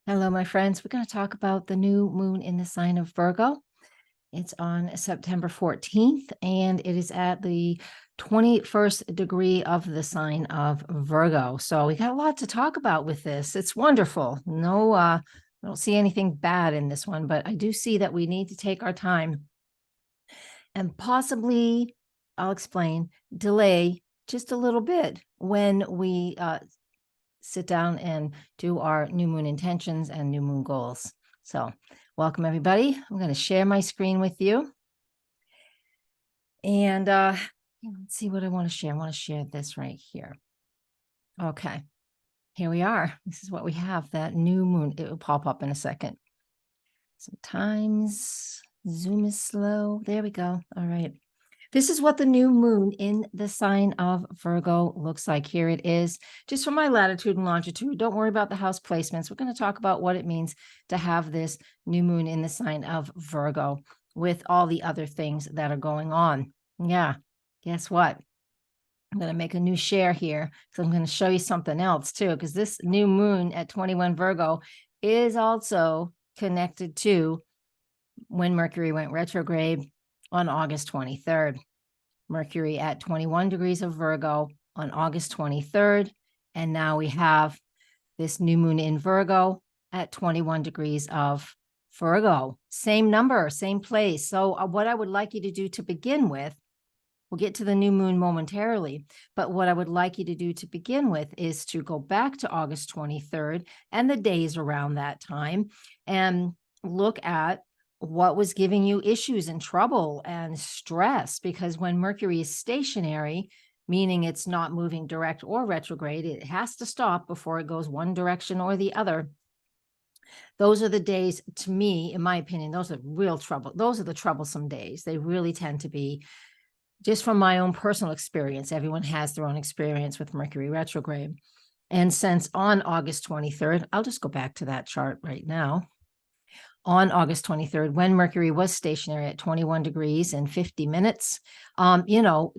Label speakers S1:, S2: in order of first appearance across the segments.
S1: Hello, my friends. We're going to talk about the new moon in the sign of Virgo. It's on September 14th, and it is at the 21st degree of the sign of Virgo. So we got a lot to talk about with this. It's wonderful. No, I don't see anything bad in this one, but I do see that we need to take our time and possibly, I'll explain, delay just a little bit when we sit down and do our new moon intentions and new moon goals. So welcome everybody. I'm going to share my screen with you. And let's see what I want to share. I want to share this right here. Okay, here we are. This is what we have, that new moon. It will pop up in a second. Sometimes Zoom is slow. There we go. All right. This is what the new moon in the sign of Virgo looks like. Here it is, just from my latitude and longitude. Don't worry about the house placements. We're going to talk about what it means to have this new moon in the sign of Virgo with all the other things that are going on. Yeah, guess what? I'm going to make a new share here because I'm going to show you something else too, because this new moon at 21 Virgo is also connected to when Mercury went retrograde on August 23rd. Mercury at 21 degrees of Virgo on August 23rd. And now we have this new moon in Virgo at 21 degrees of Virgo. Same number, same place. So what I would like you to do to begin with, we'll get to the new moon momentarily, but what I would like you to do to begin with is to go back to August 23rd and the days around that time and look at what was giving you issues and trouble and stress, because when Mercury is stationary, meaning it's not moving direct or retrograde, it has to stop before it goes one direction or the other. Those are the days, to me, in my opinion, those are real trouble. Those are the troublesome days. They really tend to be, just from my own personal experience. Everyone has their own experience with Mercury retrograde. And since on August 23rd, I'll just go back to that chart right now. On August 23rd, when Mercury was stationary at 21 degrees and 50 minutes,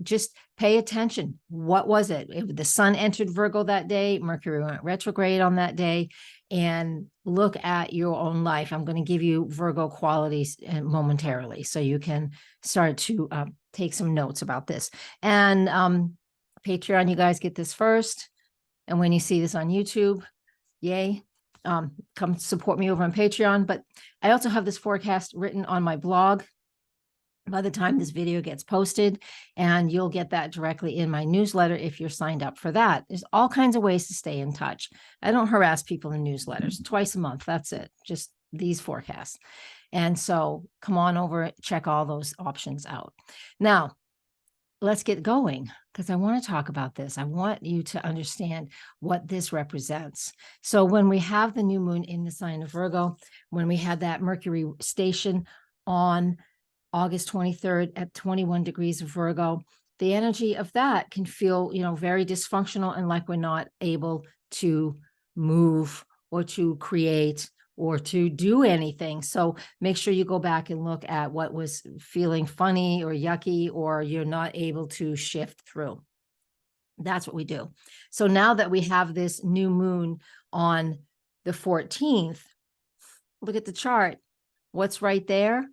S1: just pay attention. What was it? The sun entered Virgo that day. Mercury went retrograde on that day. And look at your own life. I'm going to give you Virgo qualities momentarily so you can start to take some notes about this. And Patreon, you guys get this first. And when you see this on YouTube, yay. Come support me over on Patreon. But I also have this forecast written on my blog by the time this video gets posted, and you'll get that directly in my newsletter if you're signed up for that. There's all kinds of ways to stay in touch. I don't harass people in newsletters. Twice a month, that's it, just these forecasts. And so come on over, check all those options out. Now, let's get going, because I want to talk about this. I want you to understand what this represents. So when we have the new moon in the sign of Virgo, when we had that Mercury station on August 23rd at 21 degrees of Virgo, the energy of that can feel, very dysfunctional and like we're not able to move or to create or to do anything. So make sure you go back and look at what was feeling funny or yucky, or you're not able to shift through. That's what we do. So now that we have this new moon on the 14th, look at the chart. What's right there?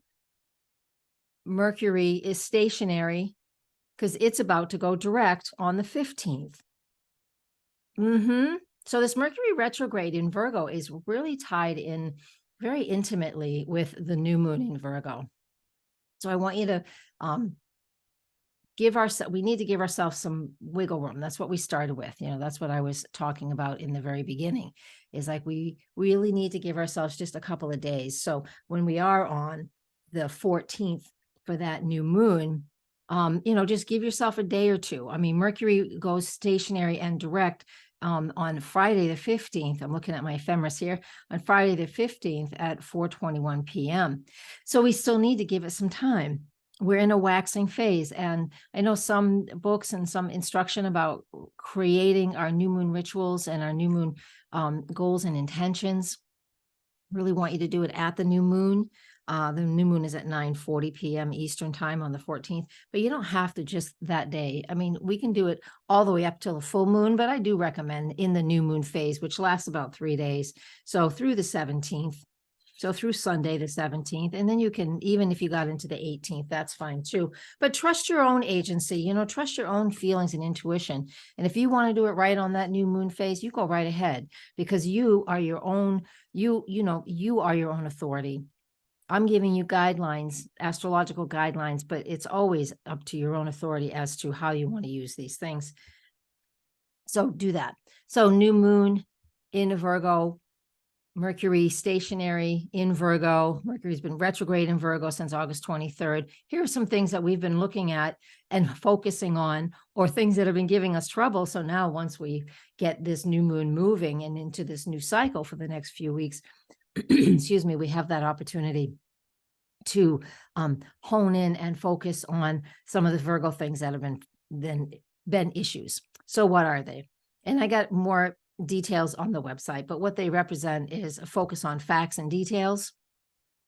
S1: Mercury is stationary because it's about to go direct on the 15th. So this Mercury retrograde in Virgo is really tied in very intimately with the new moon in Virgo. So I want you to we need to give ourselves some wiggle room. That's what we started with. That's what I was talking about in the very beginning, is like we really need to give ourselves just a couple of days. So when we are on the 14th for that new moon, just give yourself a day or two. I mean, Mercury goes stationary and direct on Friday the 15th. I'm looking at my ephemeris here, on Friday the 15th at 4:21 p.m. So we still need to give it some time. We're in a waxing phase, and I know some books and some instruction about creating our new moon rituals and our new moon goals and intentions. Really want you to do it at the new moon. The new moon is at 9:40 p.m. Eastern time on the 14th, but you don't have to just that day. I mean, we can do it all the way up till the full moon, but I do recommend in the new moon phase, which lasts about 3 days. So through the 17th, so through Sunday, the 17th, and then you can, even if you got into the 18th, that's fine too. But trust your own agency, trust your own feelings and intuition. And if you want to do it right on that new moon phase, you go right ahead, because you are your own, you are your own authority. I'm giving you guidelines, astrological guidelines, but it's always up to your own authority as to how you want to use these things. So do that. So new moon in Virgo, Mercury stationary in Virgo. Mercury's been retrograde in Virgo since August 23rd. Here are some things that we've been looking at and focusing on, or things that have been giving us trouble. So now once we get this new moon moving and into this new cycle for the next few weeks, excuse me, we have that opportunity to hone in and focus on some of the Virgo things that have been issues. So what are they? And I got more details on the website, but what they represent is a focus on facts and details.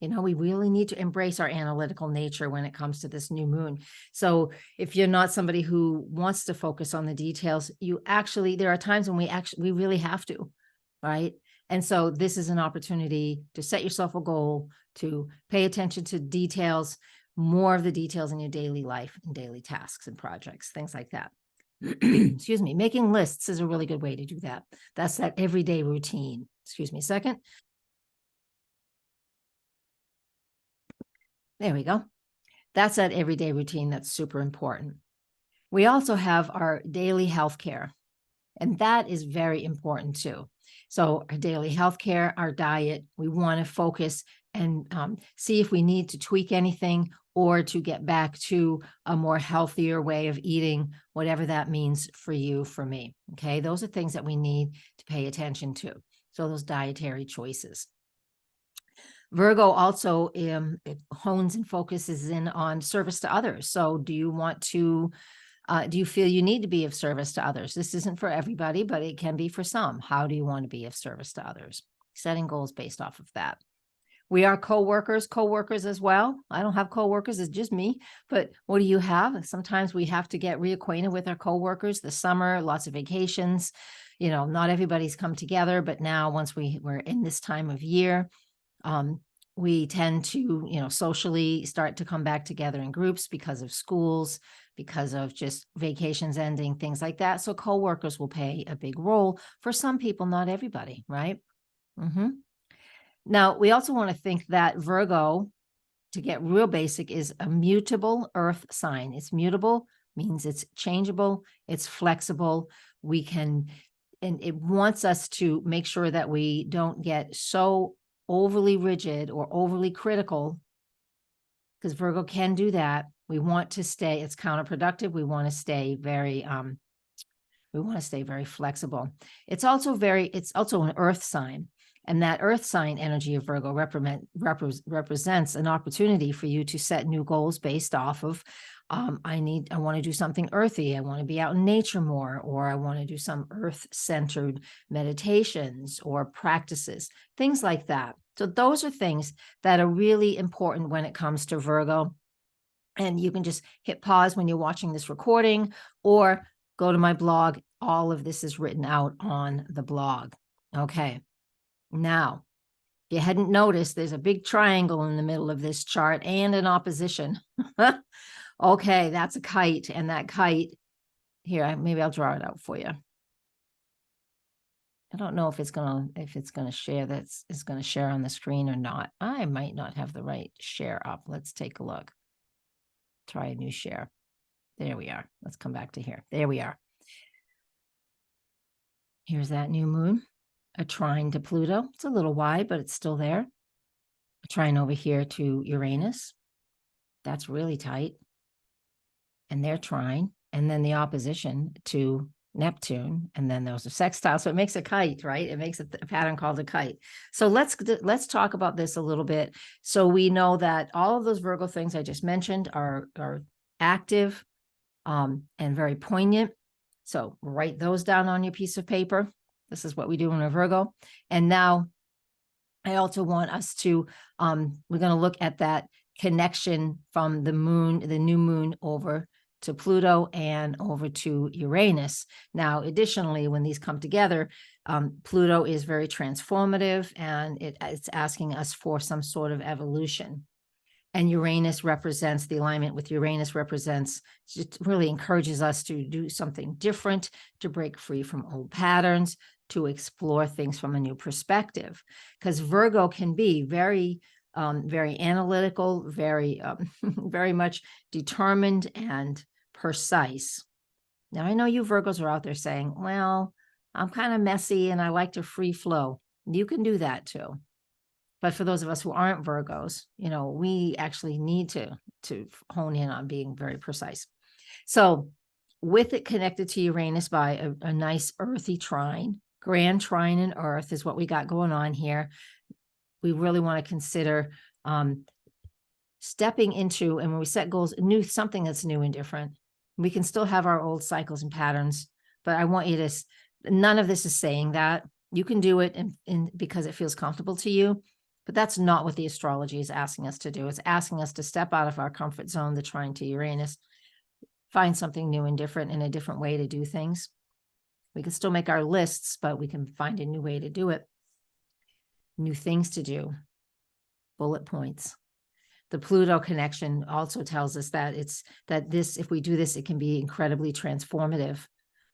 S1: We really need to embrace our analytical nature when it comes to this new moon. So if you're not somebody who wants to focus on the details, there are times when we really have to, right? And so this is an opportunity to set yourself a goal, to pay attention to details, more of the details in your daily life and daily tasks and projects, things like that. Excuse me, making lists is a really good way to do that. That's that everyday routine. Excuse me a second. There we go. That's that everyday routine that's super important. We also have our daily health care, and that is very important too. So our daily health care, our diet, we want to focus and see if we need to tweak anything or to get back to a more healthier way of eating, whatever that means for you, for me. Okay, those are things that we need to pay attention to. So those dietary choices. Virgo also it hones and focuses in on service to others. So do you feel you need to be of service to others? This isn't for everybody, but it can be for some. How do you want to be of service to others? Setting goals based off of that. We are co-workers as well. I don't have co-workers, it's just me, but what do you have? Sometimes we have to get reacquainted with our co-workers. The summer, lots of vacations, not everybody's come together, but now once we're in this time of year, we tend to, socially start to come back together in groups because of schools, because of just vacations ending, things like that. So co-workers will play a big role for some people, not everybody, right? Now, we also want to think that Virgo, to get real basic, is a mutable earth sign. It's mutable, means it's changeable, it's flexible. And it wants us to make sure that we don't get so overly rigid or overly critical, because Virgo can do that. We want to stay, it's counterproductive. We want to stay very flexible. It's also an earth sign. And that earth sign energy of Virgo represents an opportunity for you to set new goals based off of, I want to do something earthy. I want to be out in nature more, or I want to do some earth-centered meditations or practices, things like that. So those are things that are really important when it comes to Virgo. And you can just hit pause when you're watching this recording, or go to my blog. All of this is written out on the blog. Okay. Now, if you hadn't noticed, there's a big triangle in the middle of this chart and an opposition. Okay, that's a kite, and that kite, here, maybe I'll draw it out for you. I don't know if it's gonna share, it's gonna share on the screen or not. I might not have the right share up. Let's take a look. Try a new share. There we are. Let's come back to here. There we are. Here's that new moon. A trine to Pluto. It's a little wide, but it's still there. A trine over here to Uranus. That's really tight. And they're trine. And then the opposition to Neptune. And then there's a sextile. So it makes a kite, right? It makes a pattern called a kite. So let's talk about this a little bit. So we know that all of those Virgo things I just mentioned are active and very poignant. So write those down on your piece of paper. This is what we do in a Virgo. And now I also want us to, we're going to look at that connection from the moon, the new moon over to Pluto and over to Uranus. Now, additionally, when these come together, Pluto is very transformative, and it's asking us for some sort of evolution. And Uranus represents, the alignment with Uranus represents, it really encourages us to do something different, to break free from old patterns, to explore things from a new perspective. Because Virgo can be very, very analytical, very, very much determined and precise. Now, I know you Virgos are out there saying, well, I'm kind of messy and I like to free flow. You can do that too. But for those of us who aren't Virgos, you know, we actually need to hone in on being very precise. So with it connected to Uranus by a nice earthy trine, grand trine in Earth is what we got going on here. We really want to consider stepping into, and when we set goals, something that's new and different. We can still have our old cycles and patterns, but I want you to, none of this is saying that. You can do it because it feels comfortable to you. But that's not what the astrology is asking us to do. It's asking us to step out of our comfort zone, the trine to Uranus, find something new and different, and a different way to do things. We can still make our lists, but we can find a new way to do it. New things to do. Bullet points. The Pluto connection also tells us that if we do this, it can be incredibly transformative.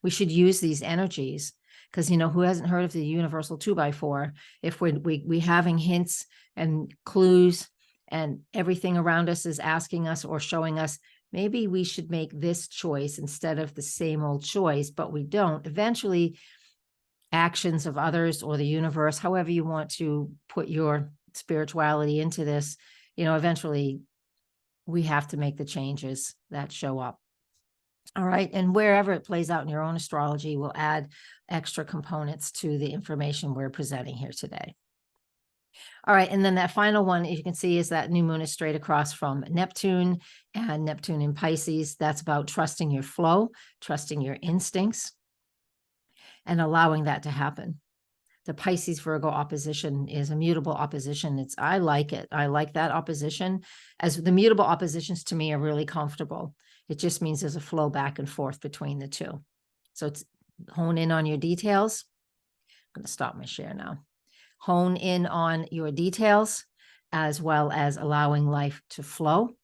S1: We should use these energies. Because, you know, who hasn't heard of the universal 2x4? If we having hints and clues and everything around us is asking us or showing us, maybe we should make this choice instead of the same old choice, but we don't. Eventually, actions of others or the universe, however you want to put your spirituality into this, you know, eventually we have to make the changes that show up. All right. And wherever it plays out in your own astrology, we'll add extra components to the information we're presenting here today. All right. And then that final one, you can see, is that new moon is straight across from Neptune, and Neptune in Pisces. That's about trusting your flow, trusting your instincts, and allowing that to happen. The Pisces Virgo opposition is a mutable opposition. I like it. I like that opposition, as the mutable oppositions to me are really comfortable. It just means there's a flow back and forth between the two. So it's hone in on your details. I'm going to stop my share now. Hone in on your details, as well as allowing life to flow.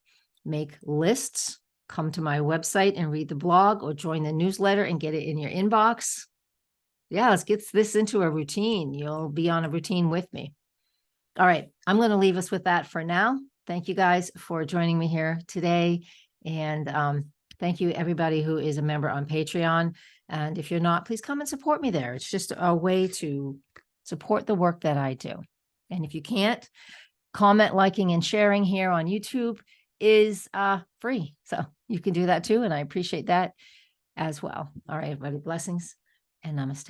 S1: Make lists. Come to my website and read the blog, or join the newsletter and get it in your inbox. Yeah, let's get this into a routine. You'll be on a routine with me. All right. I'm going to leave us with that for now. Thank you guys for joining me here today. And thank you everybody who is a member on Patreon. And if you're not, please come and support me there. It's just a way to support the work that I do. And if you can't, comment, liking, and sharing here on YouTube is free. So you can do that too. And I appreciate that as well. All right, everybody, blessings and namaste.